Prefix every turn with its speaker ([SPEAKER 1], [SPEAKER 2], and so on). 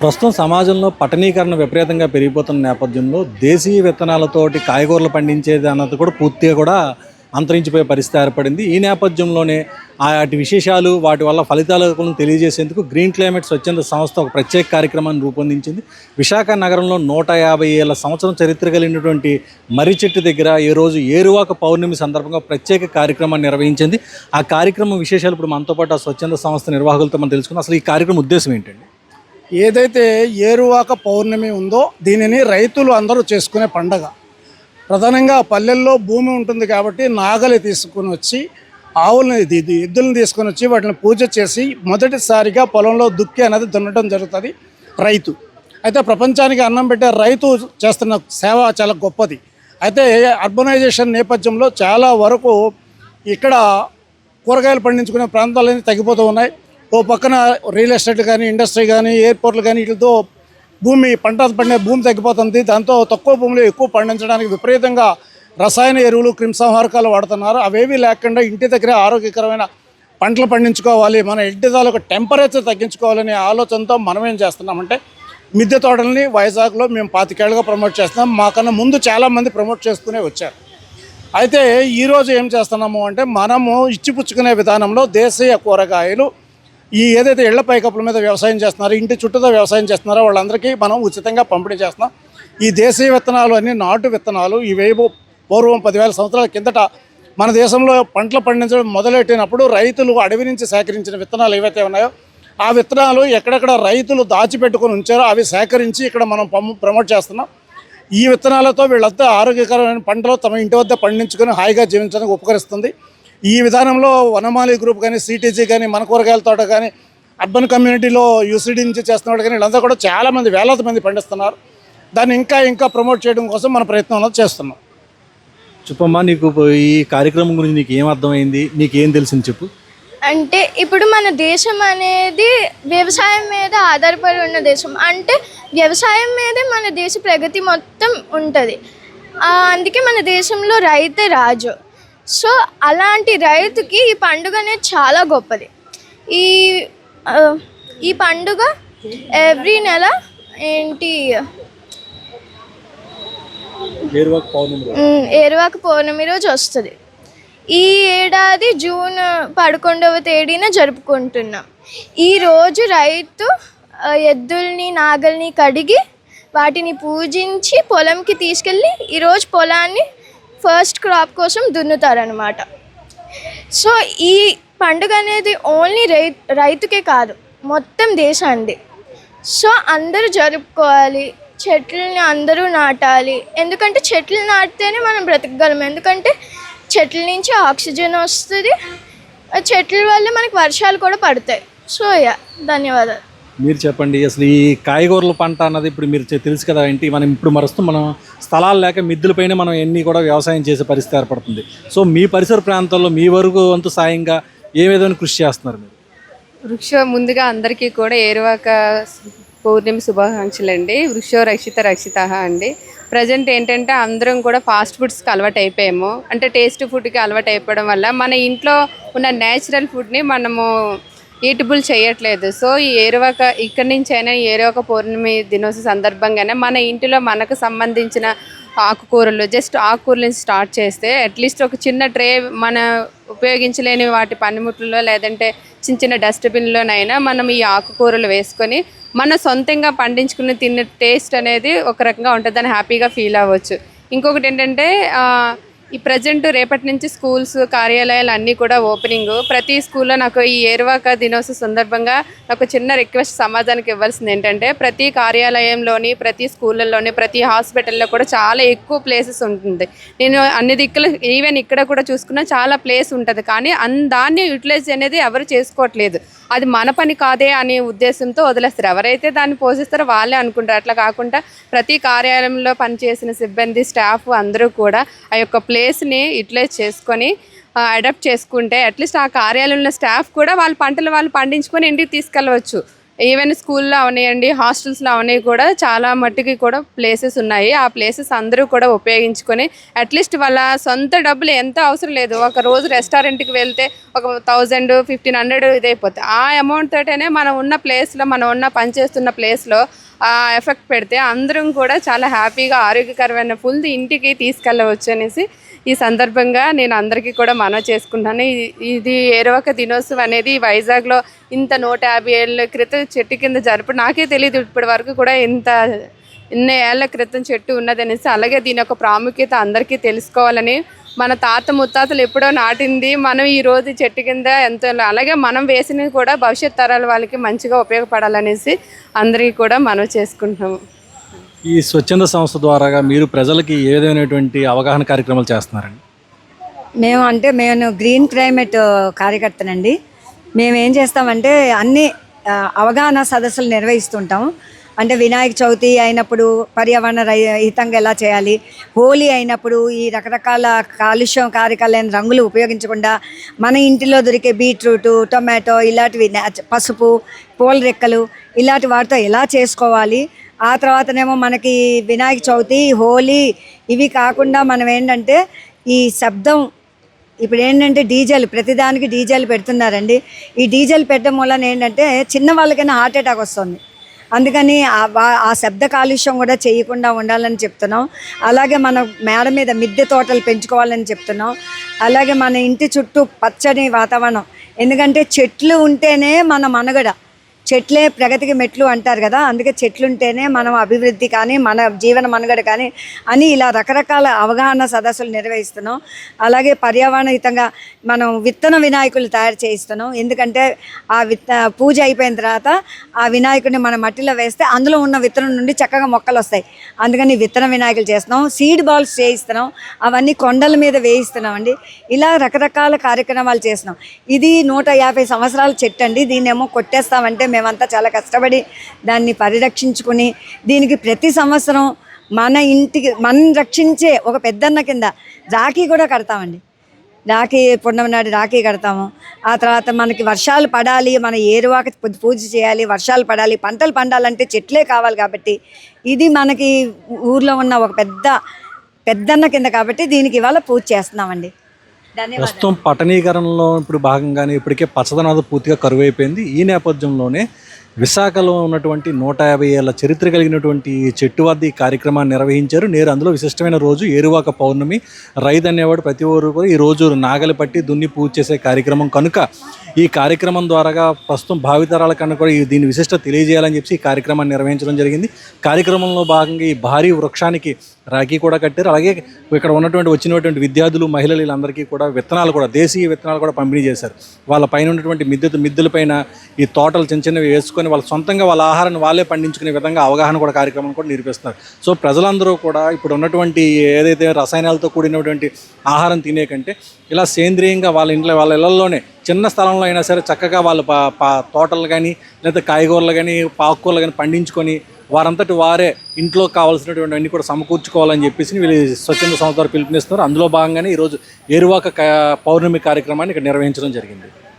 [SPEAKER 1] ప్రస్తుతం సమాజంలో పట్టణీకరణ విపరీతంగా పెరిగిపోతున్న నేపథ్యంలో దేశీయ విత్తనాలతోటి కాయగూరలు పండించేది అన్నది కూడా పూర్తిగా కూడా అంతరించిపోయే పరిస్థితి ఏర్పడింది. ఈ నేపథ్యంలోనే వాటి విశేషాలు, వాటి వల్ల ఫలితాలను తెలియజేసేందుకు గ్రీన్ క్లైమేట్ స్వచ్ఛంద సంస్థ ఒక ప్రత్యేక కార్యక్రమాన్ని రూపొందించింది. విశాఖ నగరంలో 150 ఏళ్ల సంవత్సరం చరిత్ర కలిగినటువంటి మర్రి చెట్టు దగ్గర ఈ రోజు ఏరువాక పౌర్ణమి సందర్భంగా ప్రత్యేక కార్యక్రమాన్ని నిర్వహించింది. ఆ కార్యక్రమం విశేషాలు ఇప్పుడు మనతో పాటు ఆ స్వచ్ఛంద సంస్థ నిర్వాహకులతో మనం తెలుసుకుందాం. అసలు ఈ కార్యక్రమం ఉద్దేశం ఏంటండి?
[SPEAKER 2] ఏదైతే ఏరువాక పౌర్ణమి ఉందో దీనిని రైతులు అందరూ చేసుకునే పండగ. ప్రధానంగా పల్లెల్లో భూమి ఉంటుంది కాబట్టి నాగలి తీసుకొని వచ్చి ఆవులని ఎద్దులను తీసుకొని వచ్చి వాటిని పూజ చేసి మొదటిసారిగా పొలంలో దుక్కి అనేది దున్నడం జరుగుతుంది రైతు. అయితే ప్రపంచానికి అన్నం పెట్టే రైతు చేస్తున్న సేవ చాలా గొప్పది. అయితే అర్బనైజేషన్ నేపథ్యంలో చాలా వరకు ఇక్కడ కూరగాయలు పండించుకునే ప్రాంతాలన్నీ తగ్గిపోతూ ఉన్నాయి. ఓ పక్కన రియల్ ఎస్టేట్ కానీ, ఇండస్ట్రీ కానీ, ఎయిర్పోర్ట్లు కానీ వీటితో పంట పండే భూమి తగ్గిపోతుంది. దాంతో తక్కువ భూమిలో ఎక్కువ పండించడానికి విపరీతంగా రసాయన ఎరువులు, క్రిమిసంహారకాలు వాడుతున్నారు. అవేవి లేకుండా ఇంటి దగ్గరే ఆరోగ్యకరమైన పంటలు పండించుకోవాలి, మన ఇంటి తాలూకు టెంపరేచర్ తగ్గించుకోవాలనే ఆలోచనతో మనం ఏం చేస్తున్నామంటే మిద్దె తోటల్ని వైజాగ్లో మేము 25 ఏళ్ళుగా ప్రమోట్ చేస్తున్నాం. మాకన్నా ముందు చాలామంది ప్రమోట్ చేస్తూనే వచ్చారు. అయితే ఈరోజు ఏం చేస్తున్నాము అంటే మనము ఇచ్చిపుచ్చుకునే విధానంలో దేశీయ కూరగాయలు ఏదైతే ఇళ్ల పైకప్పుల మీద వ్యవసాయం చేస్తున్నారో, ఇంటి చుట్టూతో వ్యవసాయం చేస్తున్నారో వాళ్ళందరికీ మనం ఉచితంగా పంపిణీ చేస్తున్నాం. ఈ దేశీయ విత్తనాలు అన్ని నాటు విత్తనాలు. ఇవేవో పూర్వం 10,000 సంవత్సరాల కిందట మన దేశంలో పంటలు పండించడం మొదలెట్టినప్పుడు రైతులు అడవి నుంచి సేకరించిన విత్తనాలు ఏవైతే ఉన్నాయో ఆ విత్తనాలు ఎక్కడెక్కడ రైతులు దాచిపెట్టుకొని ఉంచారో అవి సేకరించి ఇక్కడ మనం ప్రమోట్ చేస్తున్నాం. ఈ విత్తనాలతో వీళ్ళంతా ఆరోగ్యకరమైన పంటలు తమ ఇంటి వద్ద పండించుకొని హాయిగా జీవించడానికి ఉపకరిస్తుంది. ఈ విధానంలో వనమాలి గ్రూప్ కానీ, సిటీజీ కానీ, మన కూరగాయల తోట కానీ, అర్బన్ కమ్యూనిటీలో యూసీడీ నుంచి చేస్తున్నవాడు కానీ వీళ్ళంతా కూడా చాలామంది వేలాది మంది పండిస్తున్నారు. దాన్ని ఇంకా ప్రమోట్ చేయడం కోసం మన ప్రయత్నం చేస్తున్నాం.
[SPEAKER 1] చెప్పమ్మా, నీకు ఈ కార్యక్రమం గురించి నీకు ఏం అర్థమైంది, నీకేం తెలిసింది చెప్పు.
[SPEAKER 3] అంటే ఇప్పుడు మన దేశం అనేది వ్యవసాయం మీద ఆధారపడి ఉన్న దేశం. అంటే వ్యవసాయం మీదే మన దేశ ప్రగతి మొత్తం ఉంటుంది. అందుకే మన దేశంలో రైతే రాజు. సో అలాంటి రైతుకి ఈ పండుగ అనేది చాలా గొప్పది. ఈ పండుగ ఎవ్రీ నెల ఏరువాక పౌర్ణమి రోజు వస్తుంది. ఈ ఏడాది జూన్ 11వ తేదీన జరుపుకుంటున్నాం. ఈరోజు రైతు ఎద్దుల్ని, నాగల్ని కడిగి వాటిని పూజించి పొలంకి తీసుకెళ్ళి ఈరోజు పొలాన్ని ఫస్ట్ క్రాప్ కోసం దున్నుతారనమాట. సో ఈ పండుగ అనేది ఓన్లీ రైతుకే కాదు, మొత్తం దేశాన్ని. సో అందరూ జరుపుకోవాలి. చెట్లని అందరూ నాటాలి. ఎందుకంటే చెట్లు నాటితేనే మనం బ్రతకగలం. ఎందుకంటే చెట్ల నుంచి ఆక్సిజన్ వస్తుంది. చెట్ల వల్ల మనకి వర్షాలు కూడా పడతాయి. సో ధన్యవాదాలు.
[SPEAKER 1] మీరు చెప్పండి, అసలు ఈ కాయగూరల పంట అన్నది ఇప్పుడు మీరు తెలుసు కదా ఏంటి, మనం ఇప్పుడు మనం స్థలాలు లేక మిద్దులపైన మనం ఎన్ని కూడా వ్యవసాయం చేసే పరిస్థితి ఏర్పడుతుంది. సో మీ పరిసర ప్రాంతాల్లో మీ వరకు వంతు సాయంగా ఏ విధమైన కృషి చేస్తున్నారు మీరు?
[SPEAKER 4] ముందుగా అందరికీ కూడా ఏరువాక పౌర్ణమి శుభాకాంక్షలు అండి. వృక్షో రక్షిత అండి. ప్రజెంట్ ఏంటంటే అందరం కూడా ఫాస్ట్ ఫుడ్స్కి అలవాటు అయిపోయాము. అంటే టేస్ట్ ఫుడ్కి అలవాటు అయిపోవడం వల్ల మన ఇంట్లో ఉన్న న్యాచురల్ ఫుడ్ని మనము ఈటబుల్ చేయట్లేదు. సో ఈ ఏరువాక ఇక్కడి నుంచి అయినా ఏరువాక పౌర్ణమి దినోత్సవ సందర్భంగానే మన ఇంటిలో మనకు సంబంధించిన ఆకుకూరలు, జస్ట్ ఆకుకూరలు స్టార్ట్ చేస్తే అట్లీస్ట్ ఒక చిన్న ట్రే మన ఉపయోగించలేని వాటి పనిముట్లలో లేదంటే చిన్న డస్ట్బిన్లోనైనా మనం ఈ ఆకుకూరలు వేసుకొని మన సొంతంగా పండించుకుని తిన్న టేస్ట్ అనేది ఒక రకంగా ఉంటుంది. దాన్ని హ్యాపీగా ఫీల్ అవ్వచ్చు. ఇంకొకటి ఏంటంటే ఈ ప్రజెంట్ రేపటి నుంచి స్కూల్స్, కార్యాలయాలు అన్నీ కూడా ఓపెనింగ్. ప్రతి స్కూల్లో నాకు ఈ ఏరువాక దినోత్సవ సందర్భంగా నాకు చిన్న రిక్వెస్ట్ సమాజానికి ఇవ్వాల్సింది ఏంటంటే ప్రతి కార్యాలయంలోని, ప్రతి స్కూళ్ళల్లోని, ప్రతి హాస్పిటల్లో కూడా చాలా ఎక్కువ ప్లేసెస్ ఉంటుంది. నేను అన్ని దిక్కులు ఈవెన్ ఇక్కడ కూడా చూసుకున్నా చాలా ప్లేస్ ఉంటుంది. కానీ దాన్ని యూటిలైజ్ అనేది ఎవరు చేసుకోవట్లేదు. అది మన పని కాదే అనే ఉద్దేశంతో వదిలేస్తారు. ఎవరైతే దాన్ని పోషిస్తారో వాళ్ళే అనుకుంటారు. అట్లా కాకుండా ప్రతి కార్యాలయంలో పనిచేసిన సిబ్బంది, స్టాఫ్ అందరూ కూడా ఆ యొక్క ప్లేస్ని యూటిలైజ్ చేసుకొని అడాప్ట్ చేసుకుంటే అట్లీస్ట్ ఆ కార్యాలయంలో స్టాఫ్ కూడా వాళ్ళ పంటలు వాళ్ళు పండించుకొని ఇంటికి తీసుకెళ్ళవచ్చు. ఈవెన్ స్కూల్లో అవనివ్వండి, హాస్టల్స్లో అవన్నీ కూడా చాలా మట్టుకి కూడా ప్లేసెస్ ఉన్నాయి. ఆ ప్లేసెస్ అందరూ కూడా ఉపయోగించుకొని అట్లీస్ట్ వాళ్ళ సొంత డబ్బులు ఎంత అవసరం లేదు. ఒక రోజు రెస్టారెంట్కి వెళ్తే ఒక 1000, 1500 ఇదైపోతాయి. ఆ అమౌంట్ తోటనే మనం ఉన్న ప్లేస్లో, మనం ఉన్న పనిచేస్తున్న ప్లేస్లో ఆ ఎఫెక్ట్ పెడితే అందరం కూడా చాలా హ్యాపీగా ఆరోగ్యకరమైన ఫుడ్ ఇంటికి తీసుకెళ్ళవచ్చు అనేసి ఈ సందర్భంగా నేను అందరికీ కూడా మనవి చేసుకుంటాను. ఇది ఏరువాక దినోత్సవం అనేది వైజాగ్లో ఇంత 150 ఏళ్ళ క్రితం చెట్టు కింద నాకే తెలియదు ఇప్పటి వరకు కూడా ఇన్ని ఏళ్ల క్రితం చెట్టు ఉన్నదనేసి. అలాగే దీని యొక్క ప్రాముఖ్యత అందరికీ తెలుసుకోవాలని, మన తాత ముత్తాతలు ఎప్పుడో నాటింది మనం ఈరోజు చెట్టు కింద ఎంతో, అలాగే మనం వేసినవి కూడా భవిష్యత్ తరాల వాళ్ళకి మంచిగా ఉపయోగపడాలనేసి అందరికీ కూడా మనవి చేసుకుంటున్నాము.
[SPEAKER 1] ఈ స్వచ్ఛంద సంస్థ ద్వారాగా మీరు ప్రజలకి ఏ విధమైనటువంటి అవగాహన కార్యక్రమాలు చేస్తున్నారండి?
[SPEAKER 5] నేను గ్రీన్ క్లైమేట్ కార్యకర్తనండి. మేము ఏం చేస్తామంటే అన్ని అవగాహన సదస్సులు నిర్వహిస్తుంటాము. అంటే వినాయక చవితి అయినప్పుడు పర్యావరణ హితంగా ఎలా చేయాలి, హోలీ అయినప్పుడు ఈ రకరకాల కాలుష్యం కారకాలైన రంగులు ఉపయోగించకుండా మన ఇంటిలో దొరికే బీట్రూటు, టొమాటో ఇలాంటివి, పసుపు, పూల రెక్కలు ఇలాంటి వాటితో ఎలా చేసుకోవాలి. ఆ తర్వాతనేమో మనకి వినాయక చవితి, హోలీ ఇవి కాకుండా మనం ఏంటంటే ఈ శబ్దం, ఇప్పుడు ఏంటంటే డీజేలు, ప్రతిదానికి డీజేలు పెడుతున్నారండి. ఈ డీజేలు పెట్టడం వలన ఏంటంటే చిన్న వాళ్ళకైనా హార్ట్ అటాక్ వస్తుంది. అందుకని ఆ శబ్ద కాలుష్యం కూడా చేయకుండా ఉండాలని చెప్తున్నాం. అలాగే మన మేడ మీద మిద్దె తోటలు పెంచుకోవాలని చెప్తున్నాం. అలాగే మన ఇంటి చుట్టూ పచ్చని వాతావరణం, ఎందుకంటే చెట్లు ఉంటేనే మన మనుగడ, చెట్లే ప్రగతికి మెట్లు అంటారు కదా. అందుకే చెట్లుంటేనే మనం అభివృద్ధి కానీ మన జీవన మనుగడ కానీ అని ఇలా రకరకాల అవగాహన సదస్సులు నిర్వహిస్తున్నాం. అలాగే పర్యావరణ హితంగా మనం విత్తన వినాయకులు తయారు చేయిస్తున్నాం. ఎందుకంటే ఆ పూజ అయిపోయిన తర్వాత ఆ వినాయకుడిని మన మట్టిలో వేస్తే అందులో ఉన్న విత్తనం నుండి చక్కగా మొక్కలు వస్తాయి. అందుకని విత్తన వినాయకులు చేస్తున్నాం. సీడ్ బాల్స్ చేయిస్తున్నాం. అవన్నీ కొండల మీద వేయిస్తున్నాం అండి. ఇలా రకరకాల కార్యక్రమాలు చేస్తున్నాం. ఇది 150 సంవత్సరాల చెట్టు అండి. దీన్నేమో కొట్టేస్తామంటే మేమంతా చాలా కష్టపడి దాన్ని పరిరక్షించుకుని దీనికి ప్రతి సంవత్సరం మన ఇంటికి మనం రక్షించే ఒక పెద్దన్న కింద రాఖీ కూడా కడతామండి. రాఖీ పున్నమి నాడు రాఖీ కడతాము. ఆ తర్వాత మనకి వర్షాలు పడాలి, మన ఏరువాక పూజ చేయాలి, వర్షాలు పడాలి, పంటలు పండాలంటే చెట్లే కావాలి. కాబట్టి ఇది మనకి ఊర్లో ఉన్న ఒక పెద్దన్న కింద కాబట్టి దీనికి ఇవాళ పూజ చేస్తున్నామండి.
[SPEAKER 1] ప్రస్తుతం పట్టణీకరణలో ఇప్పుడు భాగంగానే ఇప్పటికే పచ్చదనాలు పూర్తిగా కరువైపోయింది. ఈ నేపథ్యంలోనే విశాఖలో ఉన్నటువంటి 150 ఏళ్ల చరిత్ర కలిగినటువంటి చెట్టు వద్ద ఈ కార్యక్రమాన్ని నిర్వహించారు. నేరు అందులో విశిష్టమైన రోజు ఏరువాక పౌర్ణమి. రైతు అనేవాడు ప్రతి ఒక్కరు కూడా ఈ రోజు నాగలి పట్టి దున్ని పూజ చేసే కార్యక్రమం కనుక ఈ కార్యక్రమం ద్వారాగా ప్రస్తుతం భావితరాల కన్నా కూడా దీని విశిష్టత తెలియజేయాలని చెప్పి ఈ కార్యక్రమాన్ని నిర్వహించడం జరిగింది. కార్యక్రమంలో భాగంగా ఈ భారీ వృక్షానికి రాఖీ కూడా కట్టారు. అలాగే ఇక్కడ వచ్చినటువంటి విద్యార్థులు, మహిళలు వీళ్ళందరికీ కూడా విత్తనాలు కూడా, దేశీయ విత్తనాలు కూడా పంపిణీ చేశారు. వాళ్ళ పైన ఉన్నటువంటి మిద్దెల పైన ఈ తోటలు చిన్నవి వేసుకొని వాళ్ళ సొంతంగా వాళ్ళ ఆహారాన్ని వాళ్ళే పండించుకునే విధంగా అవగాహన కూడా కార్యక్రమం కూడా నిర్వహిస్తున్నారు. సో ప్రజలందరూ కూడా ఇప్పుడు ఉన్నటువంటి ఏదైతే రసాయనాలతో కూడినటువంటి ఆహారం తినే కంటే ఇలా సేంద్రియంగా వాళ్ళ ఇళ్లలోనే చిన్న స్థలంలో అయినా సరే చక్కగా వాళ్ళు తోటలు కానీ లేదా కాయగూరలు కానీ ఆకుకూరలు కానీ పండించుకొని వారంతటి వారే ఇంట్లో కావాల్సినటువంటి అన్ని కూడా సమకూర్చుకోవాలని చెప్పేసి వీళ్ళు స్వచ్ఛంద సంస్థ పిలుపునిస్తున్నారు. అందులో భాగంగానే ఈరోజు ఏరువాక పౌర్ణమి కార్యక్రమాన్ని ఇక్కడ నిర్వహించడం జరిగింది.